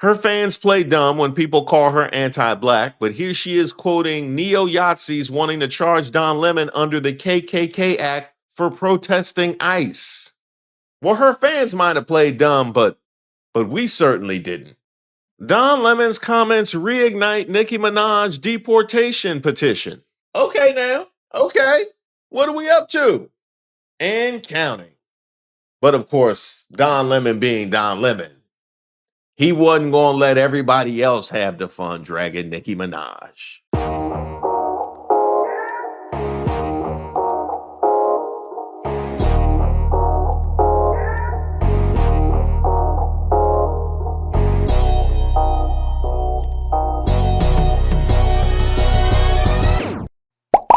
Her fans play dumb when people call her anti-black, but here she is quoting neo-Yazis wanting to charge Don Lemon under the KKK Act for protesting ICE. Well, her fans might have played dumb, but we certainly didn't. Don Lemon's comments reignite Nicki Minaj deportation petition. Okay now, okay. What are we up to? And counting. But of course, Don Lemon being Don Lemon, he wasn't going to let everybody else have the fun dragging Nicki Minaj.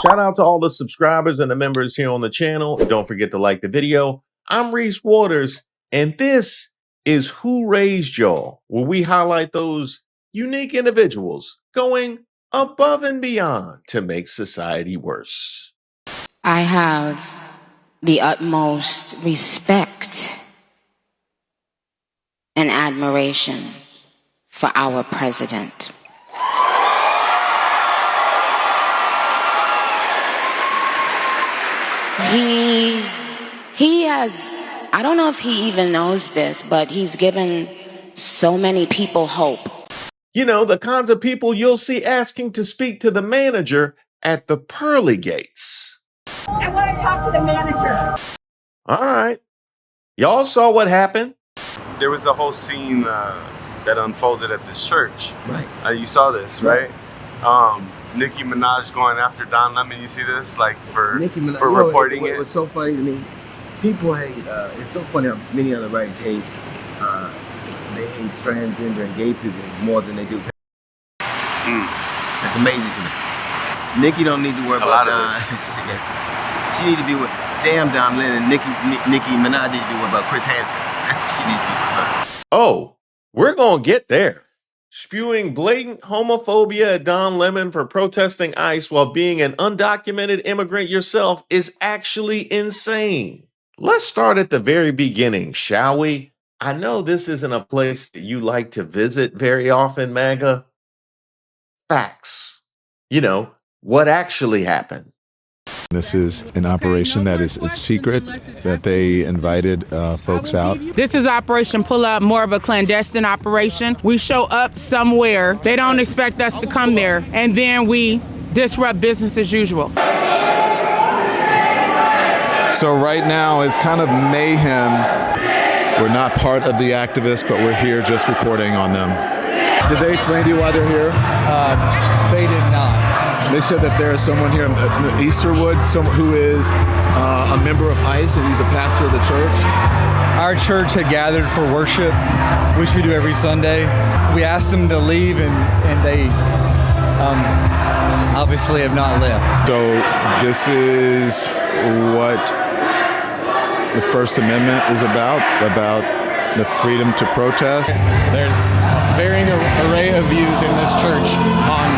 Shout out to all the subscribers and the members here on the channel. Don't forget to like the video. I'm Reese Waters, and this is Who Raised Y'all, where we highlight those unique individuals going above and beyond to make society worse. I have the utmost respect and admiration for our president. He has, I don't know if he even knows this, but he's given so many people hope. You know, the kinds of people you'll see asking to speak to the manager at the pearly gates. I want to talk to the manager. All right. Y'all saw what happened? There was a whole scene that unfolded at this church. Right. You saw this, right? Nicki Minaj going after Don Lemon. You see this, like for reporting it. It was so funny to me. People hate. It's so funny how many on the right hate. They hate transgender and gay people more than they do. That's amazing to me. Nicki don't need to worry about Don. She needs to be with damn Don Lemon. And Nicki Minaj needs to be worried about Chris Hansen. She needs to be worried about. Oh, we're gonna get there. Spewing blatant homophobia at Don Lemon for protesting ICE while being an undocumented immigrant yourself is actually insane. Let's start at the very beginning, shall we? I know this isn't a place that you like to visit very often, MAGA. Facts. You know, what actually happened. This is an operation that is secret, that they invited folks out. This is Operation Pull Up, more of a clandestine operation. We show up somewhere, they don't expect us to come there, and then we disrupt business as usual. So right now it's kind of mayhem. We're not part of the activists, but we're here just reporting on them. Did they explain to you why they're here? They did not. They said that there is someone here in Easterwood, someone who is a member of ICE, and he's a pastor of the church. Our church had gathered for worship, which we do every Sunday. We asked them to leave, and they obviously have not left. So this is what the First Amendment is about the freedom to protest. There's a varying array of views in this church on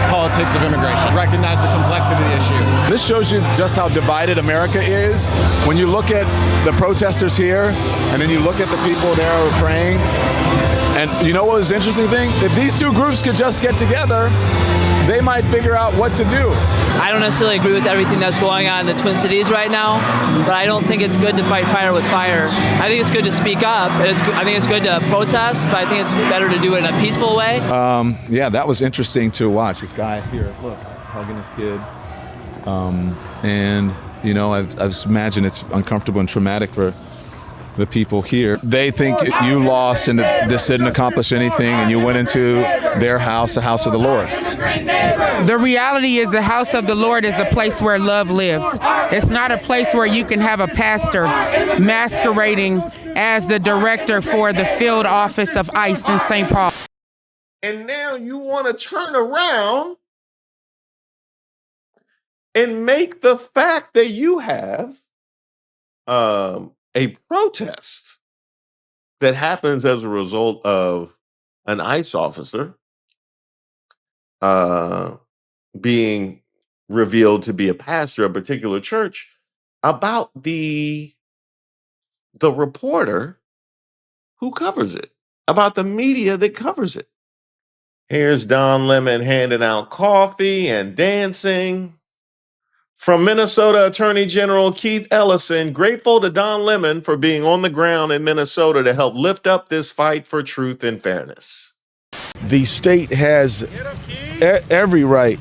politics of immigration. Recognize the complexity of the issue. This shows you just how divided America is. When you look at the protesters here, and then you look at the people there who are praying, and you know what was the interesting thing? If these two groups could just get together, they might figure out what to do. I don't necessarily agree with everything that's going on in the Twin Cities right now, but I don't think it's good to fight fire with fire. I think it's good to speak up. I think it's good to protest, but I think it's better to do it in a peaceful way. Yeah, that was interesting to watch. This guy here, look, he's hugging his kid. And, you know, I imagine it's uncomfortable and traumatic for the people here. They think you lost and this didn't accomplish anything, and you went into their house, the house of the Lord. The reality is the house of the Lord is a place where love lives. It's not a place where you can have a pastor masquerading as the director for the field office of ICE in St. Paul. And now you want to turn around and make the fact that you have a protest that happens as a result of an ICE officer being revealed to be a pastor of a particular church about the reporter who covers it. about the media that covers it. Here's Don Lemon handing out coffee and dancing. From Minnesota Attorney General Keith Ellison, grateful to Don Lemon for being on the ground in Minnesota to help lift up this fight for truth and fairness. The state has every right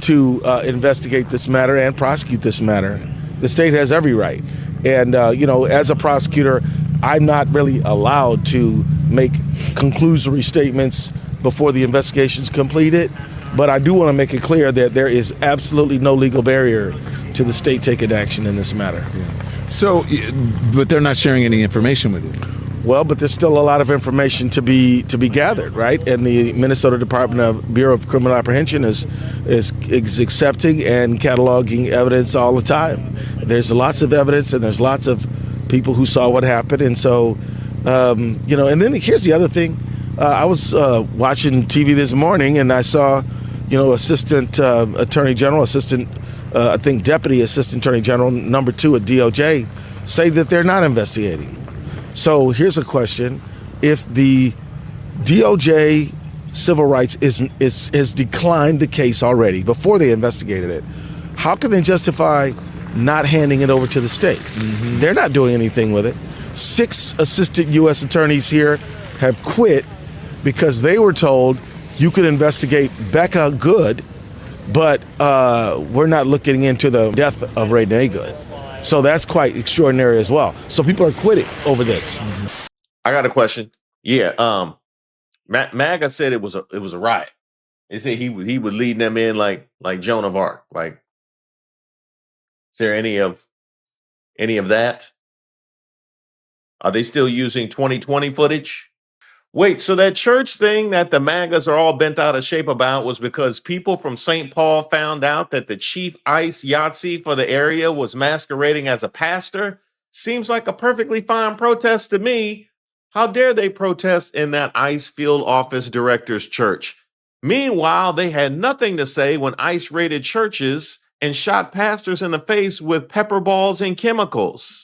to investigate this matter and prosecute this matter. The state has every right. And, as a prosecutor, I'm not really allowed to make conclusory statements before the investigation is completed. But I do want to make it clear that there is absolutely no legal barrier to the state taking action in this matter. So, but they're not sharing any information with you. Well, but there's still a lot of information to be gathered, right? And the Minnesota Bureau of Criminal Apprehension is accepting and cataloging evidence all the time. There's lots of evidence, and there's lots of people who saw what happened, and so and then here's the other thing. I was watching TV this morning, and I saw, Assistant Attorney General, Deputy Assistant Attorney General number 2 at DOJ say that they're not investigating. So here's a question. If the DOJ civil rights has declined the case already before they investigated it, how can they justify not handing it over to the state? Mm-hmm. They're not doing anything with it. 6 assistant U.S. attorneys here have quit because they were told you could investigate Becca Good, but we're not looking into the death of Renee Good. So that's quite extraordinary as well. So people are quitting over this. I got a question. Yeah, MAGA said it was a riot. They said he would lead them in like Joan of Arc. Like, is there any of that? Are they still using 2020 footage? Wait, so that church thing that the MAGAs are all bent out of shape about was because people from St. Paul found out that the chief ICE Yahtzee for the area was masquerading as a pastor? Seems like a perfectly fine protest to me. How dare they protest in that ICE field office director's church? Meanwhile, they had nothing to say when ICE raided churches and shot pastors in the face with pepper balls and chemicals.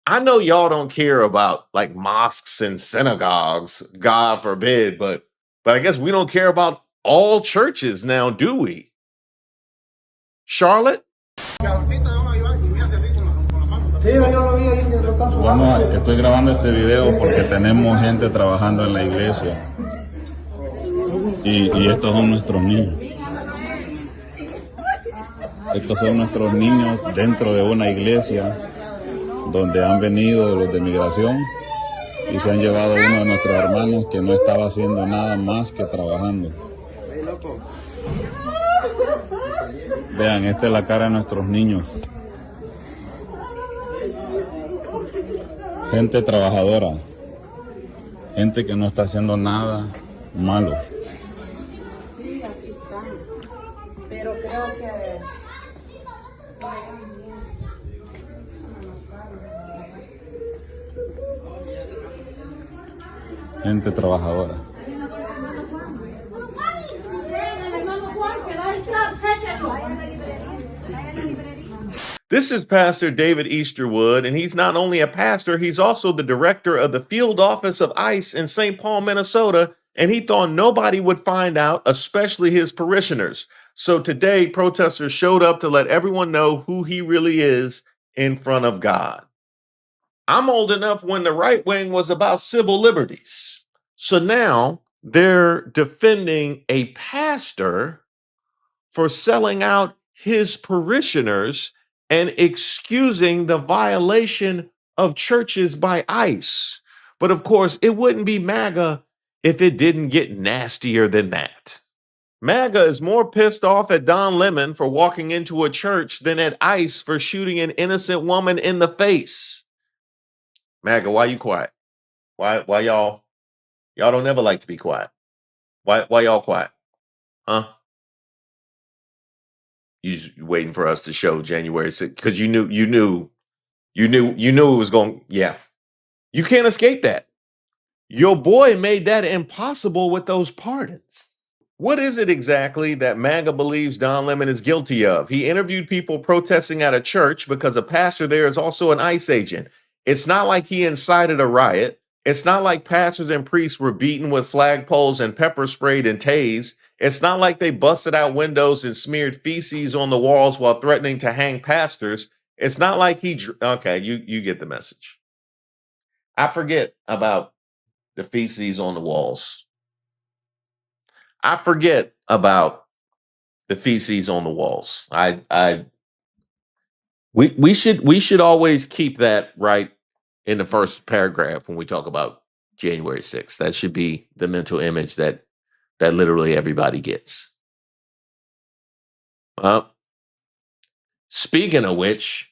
I know y'all don't care about like mosques and synagogues, God forbid, but I guess we don't care about all churches now, do we? Charlotte? Estoy grabando este video porque tenemos gente trabajando en la iglesia y estos son nuestros niños. Estos son nuestros niños dentro de una iglesia donde han venido los de migración y se han llevado a uno de nuestros hermanos que no estaba haciendo nada más que trabajando. Vean, esta es la cara de nuestros niños. Gente trabajadora, gente que no está haciendo nada malo. Sí, aquí están, pero creo que gente trabajadora. This is Pastor David Easterwood, and he's not only a pastor, he's also the director of the field office of ICE in St. Paul, Minnesota, and he thought nobody would find out, especially his parishioners. So today, protesters showed up to let everyone know who he really is in front of God. I'm old enough when the right wing was about civil liberties. So now they're defending a pastor for selling out his parishioners and excusing the violation of churches by ICE. But of course, it wouldn't be MAGA if it didn't get nastier than that. MAGA is more pissed off at Don Lemon for walking into a church than at ICE for shooting an innocent woman in the face. MAGA, why you quiet? Why y'all don't ever like to be quiet? Why y'all quiet? Huh? You waiting for us to show January 6th because you knew it was going. Yeah, you can't escape that. Your boy made that impossible with those pardons. What is it exactly that MAGA believes Don Lemon is guilty of? He interviewed people protesting at a church because a pastor there is also an ICE agent. It's not like he incited a riot. It's not like pastors and priests were beaten with flagpoles and pepper sprayed and tased. It's not like they busted out windows and smeared feces on the walls while threatening to hang pastors. It's not like okay, you get the message. I forget about the feces on the walls. I forget about the feces on the walls. We should always keep that right in the first paragraph when we talk about January 6th. That should be the mental image that literally everybody gets. Speaking of which,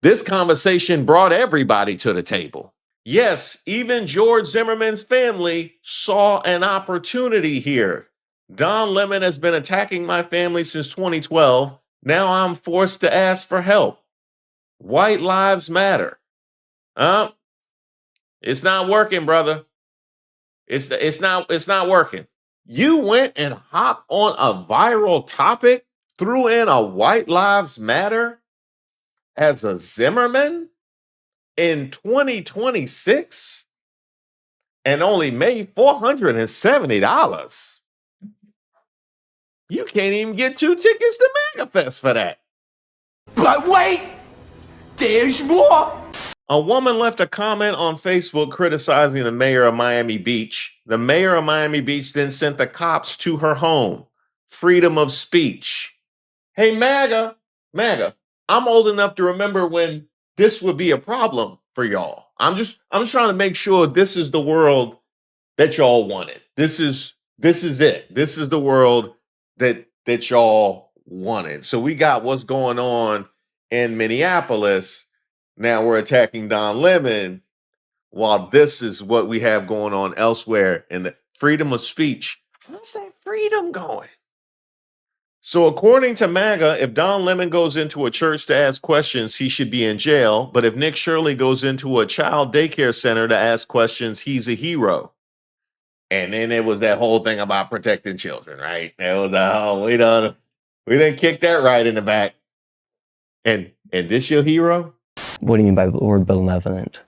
this conversation brought everybody to the table. Yes, even George Zimmerman's family saw an opportunity here. Don Lemon has been attacking my family since 2012. Now I'm forced to ask for help. White lives matter. It's not working, brother. It's not working. You went and hopped on a viral topic, threw in a white lives matter as a Zimmerman in 2026 and only made $470. You can't even get 2 tickets to MAGA Fest for that. But wait, there's more. A woman left a comment on Facebook criticizing the mayor of Miami Beach. The mayor of Miami Beach then sent the cops to her home. Freedom of speech. Hey, MAGA, I'm old enough to remember when this would be a problem for y'all. I'm just trying to make sure this is the world that y'all wanted. This is it. This is the world that y'all wanted. So we got what's going on in Minneapolis. Now we're attacking Don Lemon, while this is what we have going on elsewhere in the freedom of speech. How's that freedom going? So according to MAGA, if Don Lemon goes into a church to ask questions, he should be in jail. But if Nick Shirley goes into a child daycare center to ask questions, he's a hero. And then it was that whole thing about protecting children, right? It was we done kick that right in the back. And this your hero? What do you mean by the word benevolent?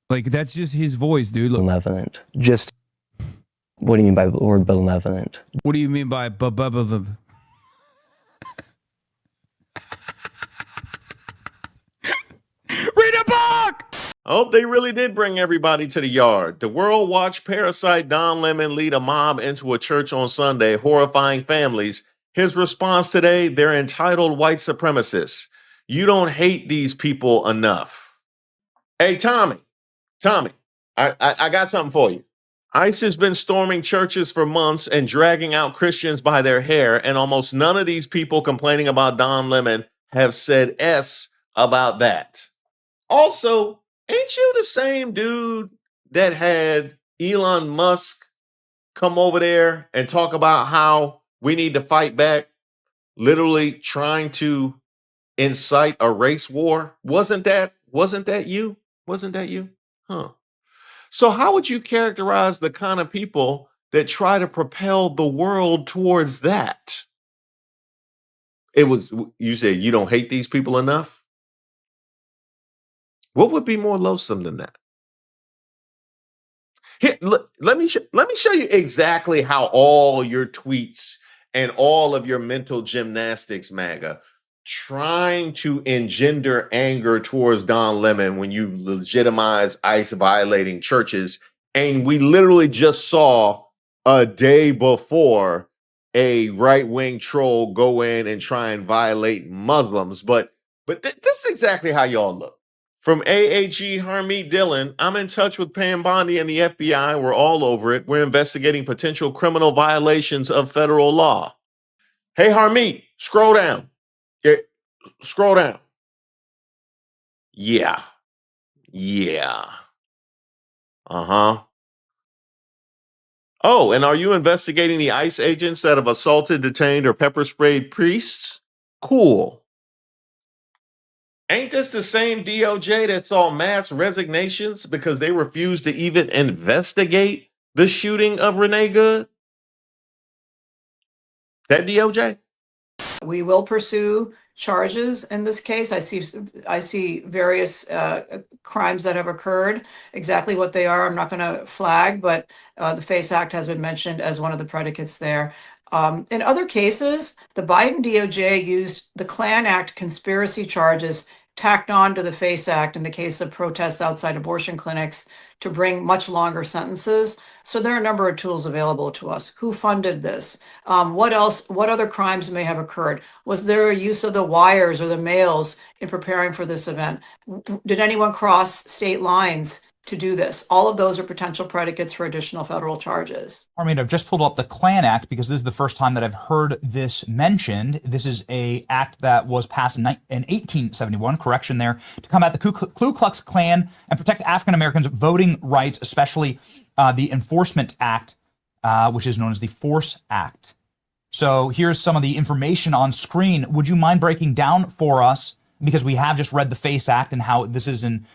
Like, that's just his voice, dude. Look. Benevolent. Just, what do you mean by the word benevolent? What do you mean by Read a book! Oh, they really did bring everybody to the yard. The world watched parasite Don Lemon lead a mob into a church on Sunday, horrifying families. His response today, they're entitled white supremacists. You don't hate these people enough. Hey, Tommy, I got something for you. ICE has been storming churches for months and dragging out Christians by their hair, and almost none of these people complaining about Don Lemon have said S about that. Also, ain't you the same dude that had Elon Musk come over there and talk about how we need to fight back, literally trying to incite a race war? Wasn't that you? Wasn't that you? Huh. So how would you characterize the kind of people that try to propel the world towards that? You said you don't hate these people enough? What would be more loathsome than that? Here, let me show you exactly how all your tweets and all of your mental gymnastics, MAGA, trying to engender anger towards Don Lemon when you legitimize ICE violating churches. And we literally just saw a day before a right-wing troll go in and try and violate Muslims. But this is exactly how y'all look. From AAG Harmeet Dillon, I'm in touch with Pam Bondi and the FBI. We're all over it. We're investigating potential criminal violations of federal law. Hey, Harmeet, scroll down. Scroll down. Yeah. Uh-huh. Oh, and are you investigating the ICE agents that have assaulted, detained, or pepper sprayed priests? Cool. Ain't this the same DOJ that saw mass resignations because they refused to even investigate the shooting of Renee Good? That DOJ? We will pursue charges in this case. I see various crimes that have occurred. Exactly what they are, I'm not going to flag, but the FACE Act has been mentioned as one of the predicates there. In other cases, the Biden DOJ used the Klan Act conspiracy charges tacked on to the FACE Act in the case of protests outside abortion clinics to bring much longer sentences. So there are a number of tools available to us. Who funded this? What else? What other crimes may have occurred? Was there a use of the wires or the mails in preparing for this event? Did anyone cross state lines to do this? All of those are potential predicates for additional federal charges. Armin, I've just pulled up the Klan Act because this is the first time that I've heard this mentioned. This is a act that was passed in 1871, correction there, to combat the Ku Klux Klan and protect African Americans' voting rights, especially the Enforcement Act, which is known as the Force Act. So here's some of the information on screen. Would you mind breaking down for us, because we have just read the FACE Act and how this is an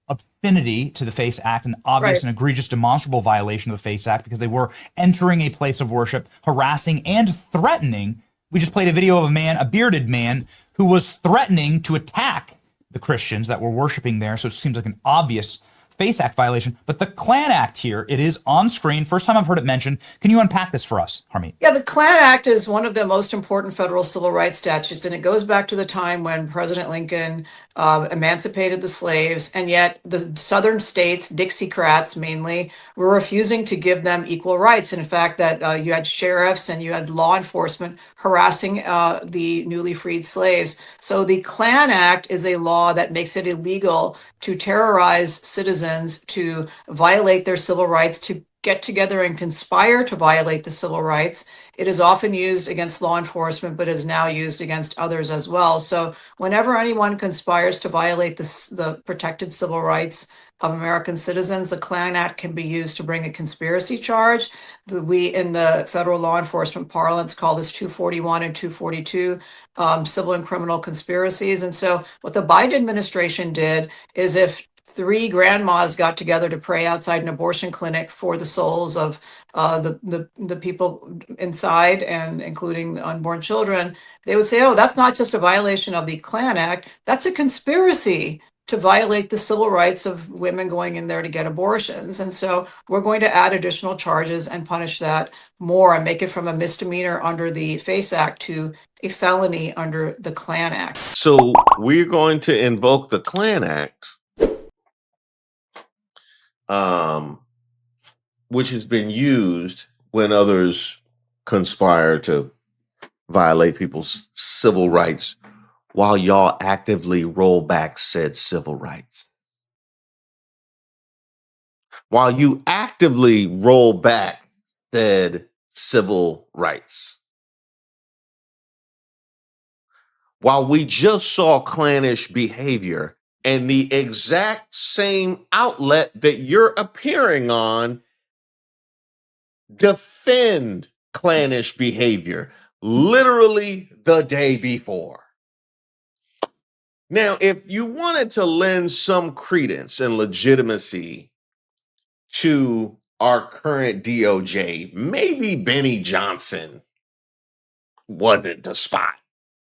obscenity to the FACE Act, an obvious and egregious demonstrable violation of the FACE Act, because they were entering a place of worship, harassing and threatening. We just played a video of a man, a bearded man, who was threatening to attack the Christians that were worshiping there. So it seems like an obvious FACE Act violation. But the Klan Act here, it is on screen. First time I've heard it mentioned. Can you unpack this for us, Harmeet? Yeah, the Klan Act is one of the most important federal civil rights statutes, and it goes back to the time when President Lincoln emancipated the slaves, and yet the southern states, Dixiecrats mainly, were refusing to give them equal rights. And in fact, that you had sheriffs and you had law enforcement harassing the newly freed slaves. So the Klan Act is a law that makes it illegal to terrorize citizens, to violate their civil rights, to get together and conspire to violate the civil rights. It is often used against law enforcement, but is now used against others as well. So whenever anyone conspires to violate the protected civil rights of American citizens, the Klan Act can be used to bring a conspiracy charge. We, in the federal law enforcement parlance, call this 241 and 242 civil and criminal conspiracies. And so what the Biden administration did is, if 3 grandmas got together to pray outside an abortion clinic for the souls of the people inside, and including the unborn children, they would say, oh, that's not just a violation of the Klan Act, that's a conspiracy to violate the civil rights of women going in there to get abortions. And so we're going to add additional charges and punish that more and make it from a misdemeanor under the FACE Act to a felony under the Klan Act. So we're going to invoke the Klan Act, which has been used when others conspire to violate people's civil rights, while y'all actively roll back said civil rights. While you actively roll back said civil rights. While we just saw clannish behavior, and the exact same outlet that you're appearing on defend clannish behavior literally the day before. Now, if you wanted to lend some credence and legitimacy to our current DOJ, maybe Benny Johnson wasn't the spot.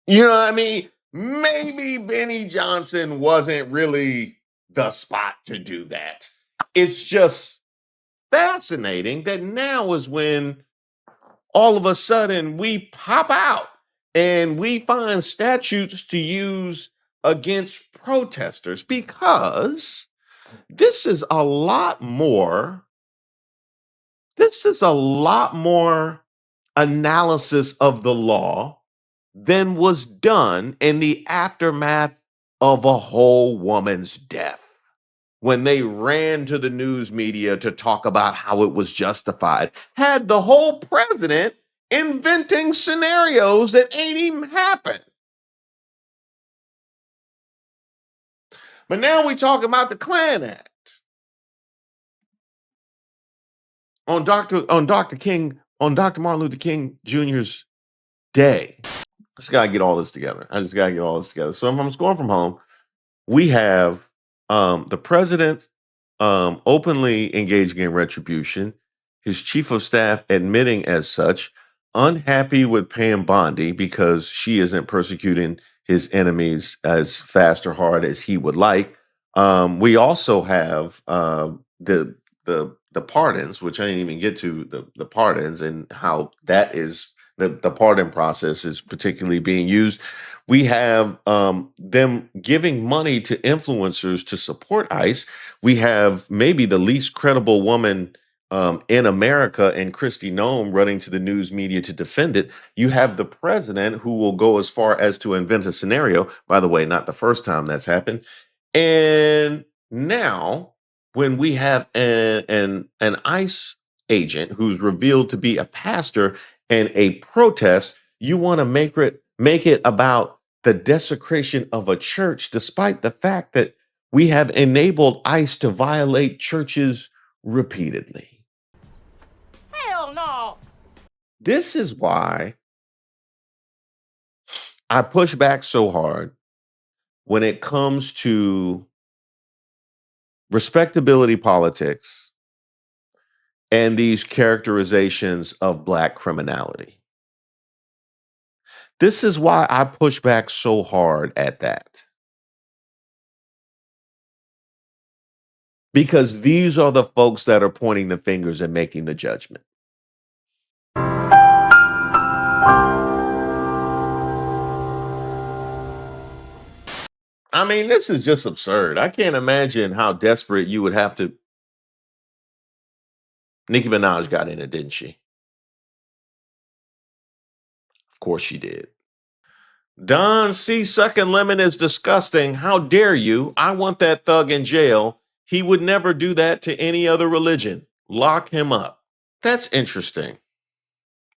You know what I mean? Maybe Benny Johnson wasn't really the spot to do that. It's just fascinating that now is when all of a sudden we pop out and we find statutes to use against protesters, because this is a lot more analysis of the law than was done in the aftermath of a whole woman's death, when they ran to the news media to talk about how it was justified. Had the whole president inventing scenarios that ain't even happened. But now we talk about the Klan Act. On Dr. Martin Luther King Jr.'s day. I just gotta get all this together. So if I'm scoring from home, we have the president openly engaging in retribution, his chief of staff admitting as such, unhappy with Pam Bondi because she isn't persecuting his enemies as fast or hard as he would like. We also have the pardons, which I didn't even get to, the pardons and how that is the pardon process is particularly being used. We have them giving money to influencers to support ICE. We have maybe the least credible woman in America and Kristi Noem running to the news media to defend it. You have the president who will go as far as to invent a scenario. By the way, not the first time that's happened. And now, when we have an ICE agent who's revealed to be a pastor and a protest, you want to make it about the desecration of a church, despite the fact that we have enabled ICE to violate churches repeatedly. Hell no. This is why I push back so hard when it comes to respectability politics and these characterizations of Black criminality. This is why I push back so hard at that. Because these are the folks that are pointing the fingers and making the judgment. I mean, this is just absurd. I can't imagine how desperate you would have to. Nicki Minaj got in it, didn't she? Of course she did. Don C. Sucking Lemon is disgusting. How dare you? I want that thug in jail. He would never do that to any other religion. Lock him up. That's interesting.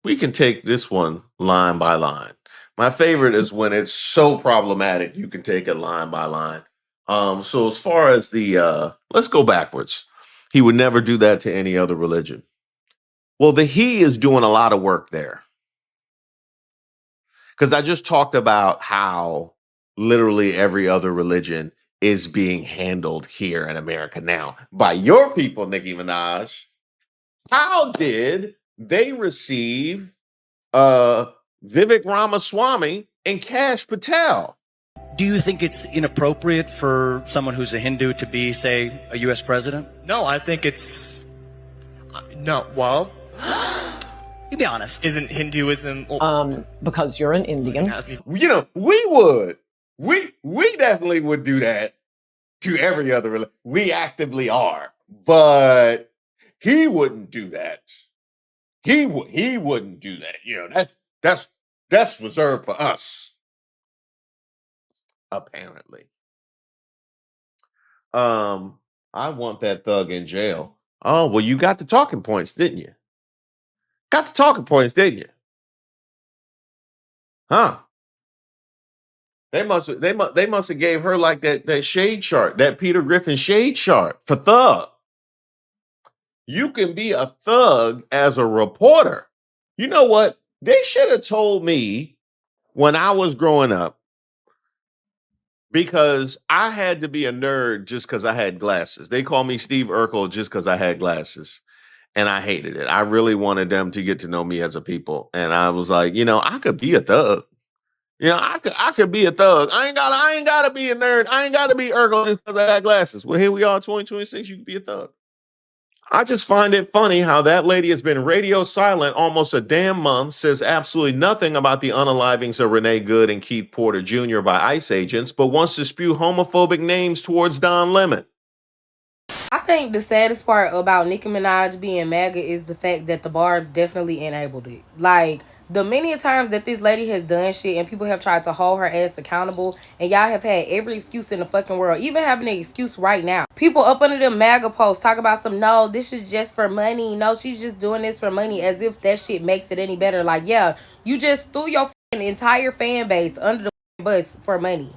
We can take this one line by line. My favorite is when it's so problematic, you can take it line by line. So as far as let's go backwards. He would never do that to any other religion. Well, he is doing a lot of work there. Because I just talked about how literally every other religion is being handled here in America now by your people, Nicki Minaj. How did they receive Vivek Ramaswamy and Kash Patel? Do you think it's inappropriate for someone who's a Hindu to be, say, a U.S. president? No, I think it's... No, well... You be honest. Isn't Hinduism... Because you're an Indian. You know, we would. We definitely would do that to every other religion. We actively are. But he wouldn't do that. He wouldn't do that. You know, that's reserved for us. Apparently. I want that thug in jail. Oh, well, you got the talking points, didn't you? Got the talking points, didn't you? Huh? They must have gave her like that shade chart, that Peter Griffin shade chart for thug. You can be a thug as a reporter. You know what? They should have told me when I was growing up, because I had to be a nerd just because I had glasses. They called me Steve Urkel just because I had glasses. And I hated it. I really wanted them to get to know me as a people. And I was like, you know, I could be a thug. You know, I could be a thug. I ain't gotta be a nerd. I ain't gotta be Urkel just because I got glasses. Well, here we are, 2026, you can be a thug. I just find it funny how that lady has been radio silent almost a damn month, says absolutely nothing about the unalivings of Renee Good and Keith Porter Jr. by ICE agents, but wants to spew homophobic names towards Don Lemon. I think the saddest part about Nicki Minaj being MAGA is the fact that the Barbs definitely enabled it. Like, the many times that this lady has done shit and people have tried to hold her ass accountable, and y'all have had every excuse in the fucking world, even having an excuse right now. People up under them MAGA posts talk about no, this is just for money. No, she's just doing this for money, as if that shit makes it any better. Like, yeah, you just threw your entire fan base under the bus for money.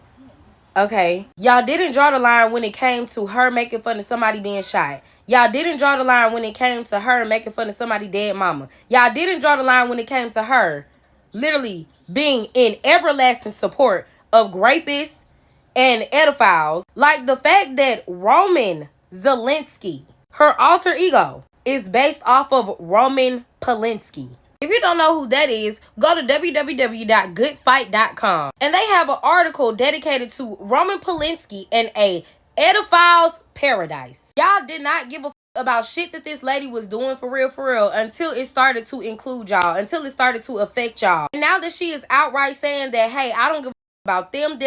Okay, y'all didn't draw the line when it came to her making fun of somebody being shot. Y'all didn't draw the line when it came to her making fun of somebody's dead mama. Y'all didn't draw the line when it came to her literally being in everlasting support of rapists and pedophiles. Like the fact that Roman Zelensky, her alter ego, is based off of Roman Polanski. If you don't know who that is, go to www.goodfight.com. And they have an article dedicated to Roman Polanski and a pedophile's paradise. Y'all did not give a about shit that this lady was doing for real until it started to include y'all, until it started to affect y'all. And now that she is outright saying that, hey, I don't give a about them,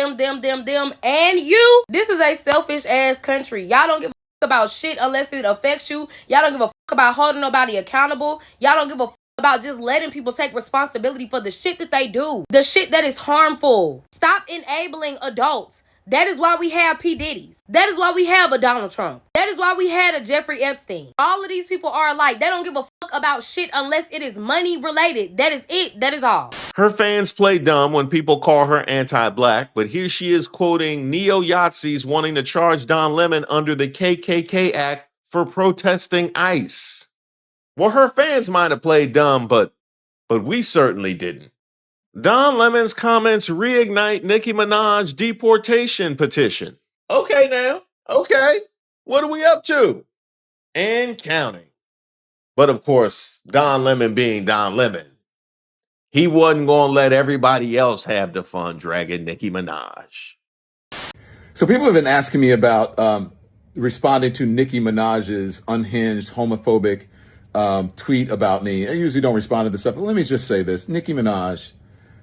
and you. This is a selfish ass country. Y'all don't give a about shit unless it affects you. Y'all don't give a about holding nobody accountable. Y'all don't give a about just letting people take responsibility for the shit that they do. The shit that is harmful. Stop enabling adults. That is why we have P. Diddy's. That is why we have a Donald Trump. That is why we had a Jeffrey Epstein. All of these people are alike. They don't give a fuck about shit unless it is money related. That is it. That is all. Her fans play dumb when people call her anti-black, but here she is quoting neo-Yazis wanting to charge Don Lemon under the KKK Act for protesting ICE. Well, her fans might have played dumb, but we certainly didn't. Don Lemon's comments reignite Nicki Minaj deportation petition. Okay now, okay. What are we up to? And counting. But of course, Don Lemon being Don Lemon, he wasn't going to let everybody else have the fun dragging Nicki Minaj. So people have been asking me about responding to Nicki Minaj's unhinged, homophobic tweet about me. I usually don't respond to this stuff, but let me just say this. Nicki Minaj,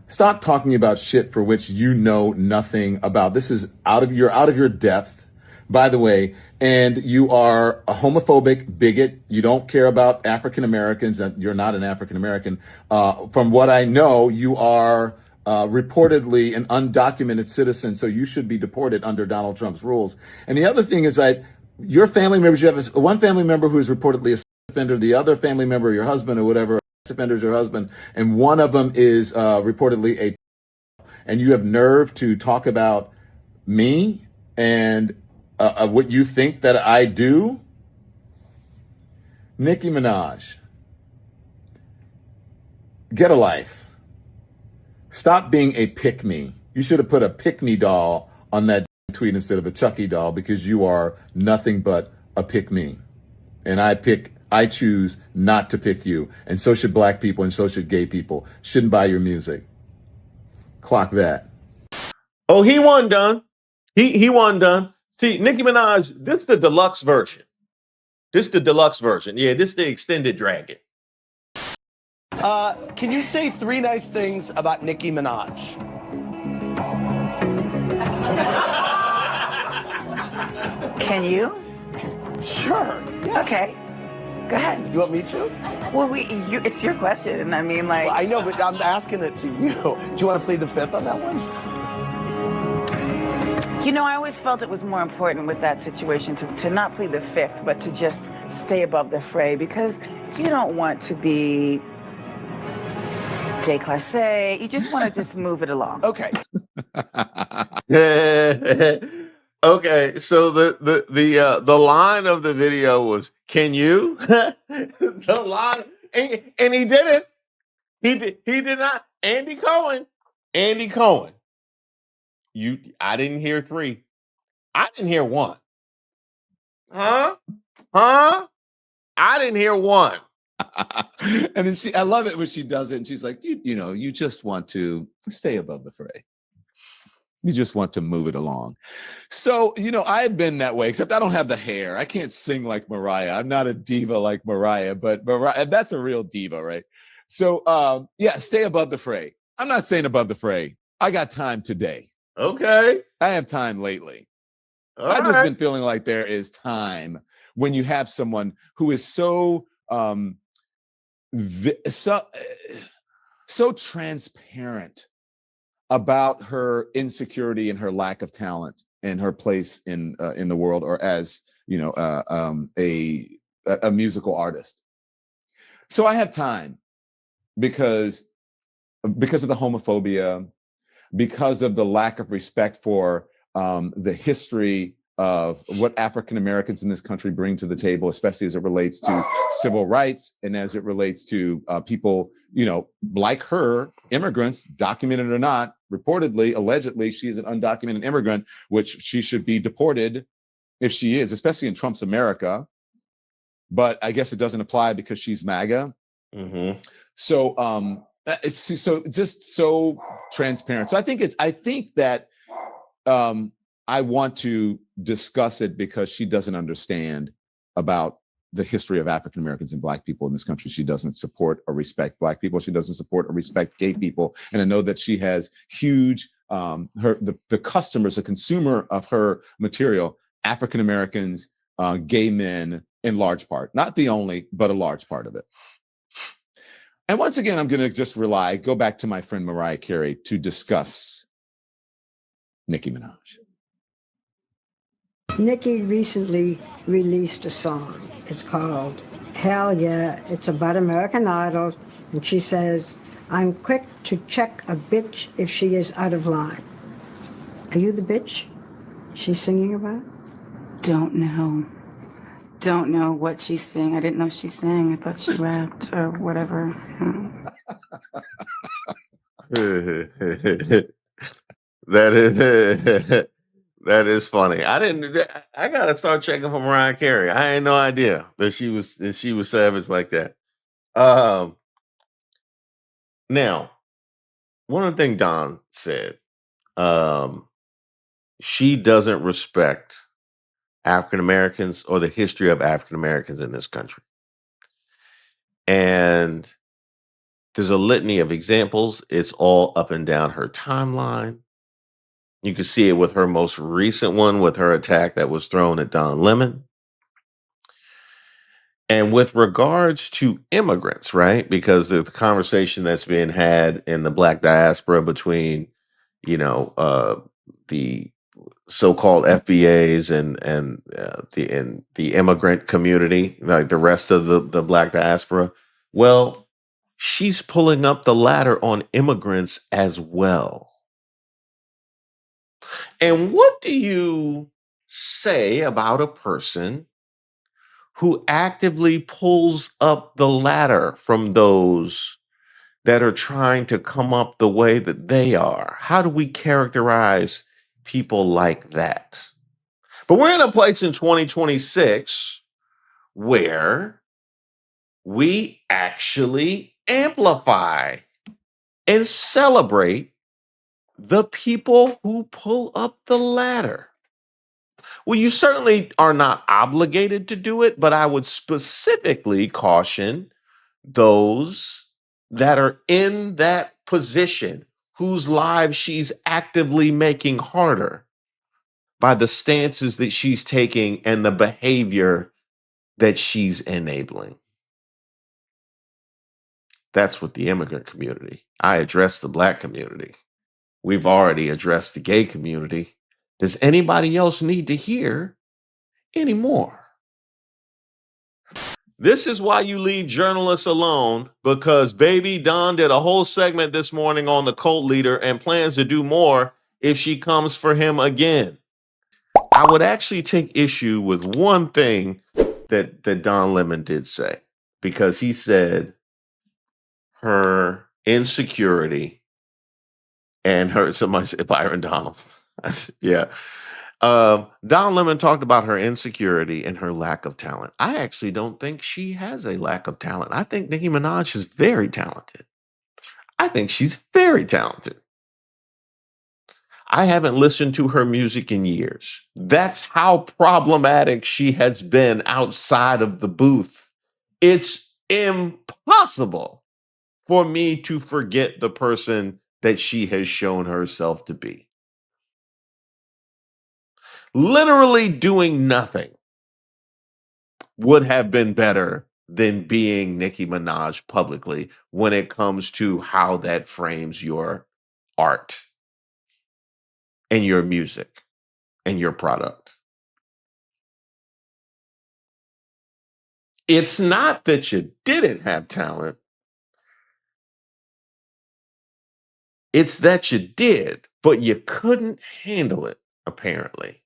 stop talking about shit for which you know nothing about. This is out of your depth, by the way, and you are a homophobic bigot. You don't care about African Americans, and you're not an African American. From what I know, you are reportedly an undocumented citizen, so you should be deported under Donald Trump's rules. And the other thing is that your family members, you have one family member who is reportedly a sex offender, the other family member, your husband or whatever, offenders your husband, and one of them is reportedly a, and you have nerve to talk about me and what you think that I do. Nicki Minaj, get a life. Stop being a pick-me. You should have put a pick-me doll on that tweet instead of a Chucky doll, because you are nothing but a pick-me. And I choose not to pick you. And so should black people, and so should gay people. Shouldn't buy your music. Clock that. Oh, he wasn't done. He wasn't done. See, Nicki Minaj, this is the deluxe version. This is the deluxe version. Yeah, this is the extended dragon. Can you say 3 nice things about Nicki Minaj? Can you? Sure. Yeah. Okay. Go ahead. You want me to? Well, it's your question. I mean, like... Well, I know, but I'm asking it to you. Do you want to plead the fifth on that one? You know, I always felt it was more important with that situation to not plead the fifth, but to just stay above the fray, because you don't want to be déclassé. You just want to just move it along. Okay. Okay, so the line of the video was, "Can you?" The line, and he did it. He did not. Andy Cohen. I didn't hear 3. I didn't hear 1. Huh? I didn't hear 1. And then I love it when she does it, and she's like, you know, you just want to stay above the fray. You just want to move it along. So, you know, I've been that way, except I don't have the hair. I can't sing like Mariah. I'm not a diva like Mariah, but Mariah, that's a real diva, right? So, yeah, stay above the fray. I'm not saying above the fray. I got time today. Okay. I have time lately. I've just been feeling like there is time when you have someone who is so transparent about her insecurity and her lack of talent and her place in the world, or as, you know, a musical artist. So I have time because of the homophobia, because of the lack of respect for the history of what African Americans in this country bring to the table, especially as it relates to civil rights and as it relates to people, you know, like her, immigrants, documented or not. Reportedly, allegedly, she's an undocumented immigrant, which she should be deported if she is, especially in Trump's America. But I guess it doesn't apply because she's MAGA. Mm-hmm. So it's so just so transparent. So I think that I want to discuss it because she doesn't understand about the history of African Americans and Black people in this country. She doesn't support or respect Black people. She doesn't support or respect gay people. And I know that she has huge the customers, the consumer of her material, African Americans, gay men, in large part, not the only, but a large part of it. And once again, I'm going to just go back to my friend Mariah Carey to discuss Nicki Minaj. Nicki recently released a song. It's called Hell Yeah. It's about American Idol. And she says, I'm quick to check a bitch if she is out of line. Are you the bitch she's singing about? Don't know what she's saying. I didn't know she sang. I thought she rapped or whatever. That is funny. I gotta start checking for Mariah Carey. I had no idea that she was savage like that. Now, one of the things Don said, she doesn't respect African Americans or the history of African Americans in this country. And there's a litany of examples. It's all up and down her timeline. You can see it with her most recent one, with her attack that was thrown at Don Lemon. And with regards to immigrants, right? Because the conversation that's being had in the Black diaspora between, the so-called FBAs and the immigrant community, like the rest of the Black diaspora. Well, she's pulling up the ladder on immigrants as well. And what do you say about a person who actively pulls up the ladder from those that are trying to come up the way that they are? How do we characterize people like that? But we're in a place in 2026 where we actually amplify and celebrate the people who pull up the ladder. Well, you certainly are not obligated to do it, but I would specifically caution those that are in that position, whose lives she's actively making harder by the stances that she's taking and the behavior that she's enabling. That's with the immigrant community. I address the Black community. We've already addressed the gay community. Does anybody else need to hear anymore? This is why you leave journalists alone, because baby Don did a whole segment this morning on the cult leader and plans to do more if she comes for him again. I would actually take issue with one thing that Don Lemon did say, because he said her insecurity and somebody said Byron Donald. Yeah. Don Lemon talked about her insecurity and her lack of talent. I actually don't think she has a lack of talent. I think Nicki Minaj is very talented. I think she's very talented. I haven't listened to her music in years. That's how problematic she has been outside of the booth. It's impossible for me to forget the person that she has shown herself to be. Literally doing nothing would have been better than being Nicki Minaj publicly when it comes to how that frames your art and your music and your product. It's not that you didn't have talent. It's that you did, but you couldn't handle it, apparently.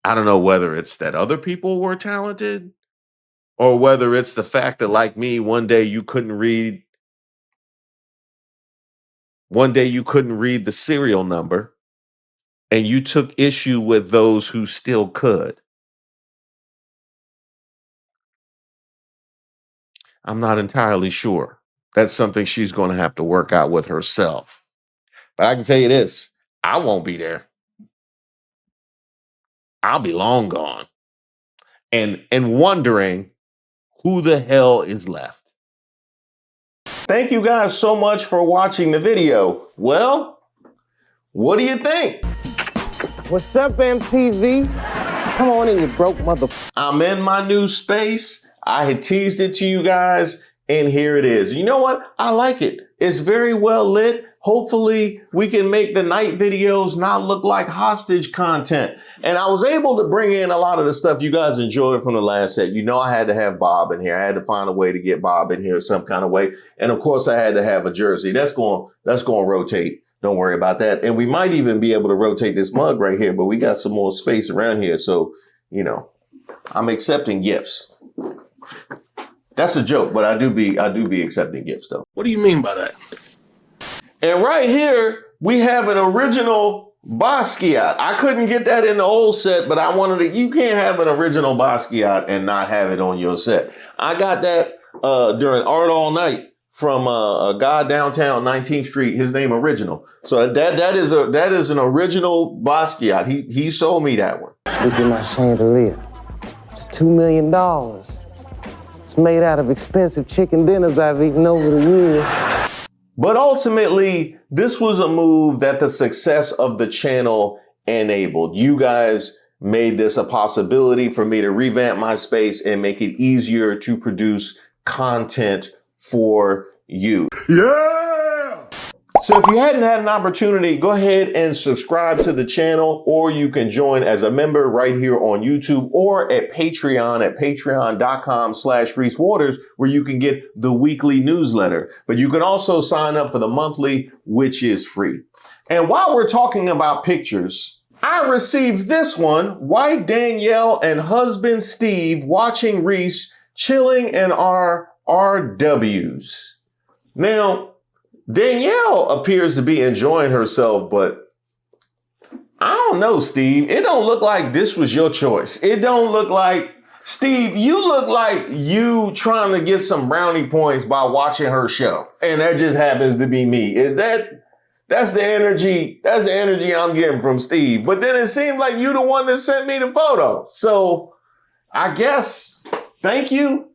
I don't know whether it's that other people were talented or whether it's the fact that, like me, one day you couldn't read the serial number and you took issue with those who still could. I'm not entirely sure. That's something she's going to have to work out with herself. But I can tell you this, I won't be there. I'll be long gone. And wondering who the hell is left. Thank you guys so much for watching the video. Well, what do you think? What's up, MTV? Come on in, you broke motherfucker. I'm in my new space. I had teased it to you guys, and here it is. You know what? I like it. It's very well lit. Hopefully, we can make the night videos not look like hostage content. And I was able to bring in a lot of the stuff you guys enjoyed from the last set. You know, I had to have Bob in here. I had to find a way to get Bob in here some kind of way. And of course, I had to have a jersey. That's going to rotate. Don't worry about that. And we might even be able to rotate this mug right here, but we got some more space around here. So, you know, I'm accepting gifts. That's a joke, but I do be accepting gifts though. What do you mean by that? And right here, we have an original Basquiat. I couldn't get that in the old set, but I wanted to, you can't have an original Basquiat and not have it on your set. I got that during Art All Night from a guy downtown 19th Street, his name Original. So that is an original Basquiat. He sold me that one. Look at my chandelier. It's $2 million. It's made out of expensive chicken dinners I've eaten over the years. But ultimately, this was a move that the success of the channel enabled. You guys made this a possibility for me to revamp my space and make it easier to produce content for you. Yeah! So if you hadn't had an opportunity, go ahead and subscribe to the channel, or you can join as a member right here on YouTube or at Patreon at patreon.com/ReeseWaters, where you can get the weekly newsletter. But you can also sign up for the monthly, which is free. And while we're talking about pictures, I received this one, wife Danielle and husband Steve watching Reese chilling in our RWs. Now, Danielle appears to be enjoying herself, but I don't know, Steve. It don't look like this was your choice. It don't look like, Steve, you look like you trying to get some brownie points by watching her show. And that just happens to be me. That's the energy I'm getting from Steve. But then it seemed like you the one that sent me the photo. So I guess, thank you.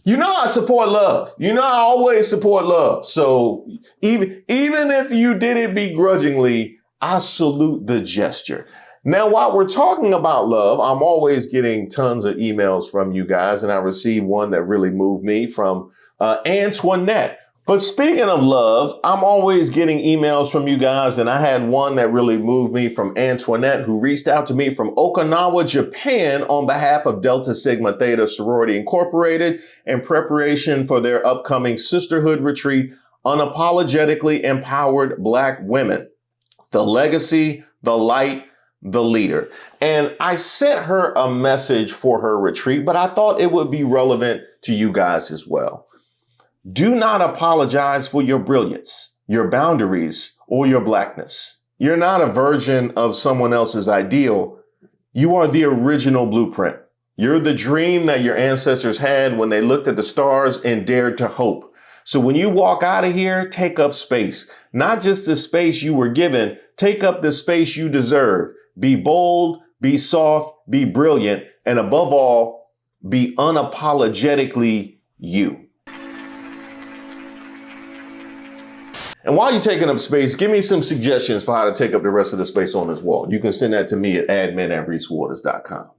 You know I support love. You know I always support love. So even if you did it begrudgingly, I salute the gesture. Now, while we're talking about love, I'm always getting tons of emails from you guys, and I received one that really moved me from Antoinette. But speaking of love, I'm always getting emails from you guys, and I had one that really moved me from Antoinette, who reached out to me from Okinawa, Japan, on behalf of Delta Sigma Theta Sorority Incorporated in preparation for their upcoming sisterhood retreat, Unapologetically Empowered Black Women, the Legacy, the Light, the Leader. And I sent her a message for her retreat, but I thought it would be relevant to you guys as well. Do not apologize for your brilliance, your boundaries, or your blackness. You're not a version of someone else's ideal. You are the original blueprint. You're the dream that your ancestors had when they looked at the stars and dared to hope. So when you walk out of here, take up space. Not just the space you were given, take up the space you deserve. Be bold, be soft, be brilliant, and above all, be unapologetically you. And while you're taking up space, give me some suggestions for how to take up the rest of the space on this wall. You can send that to me at admin@reesewaters.com.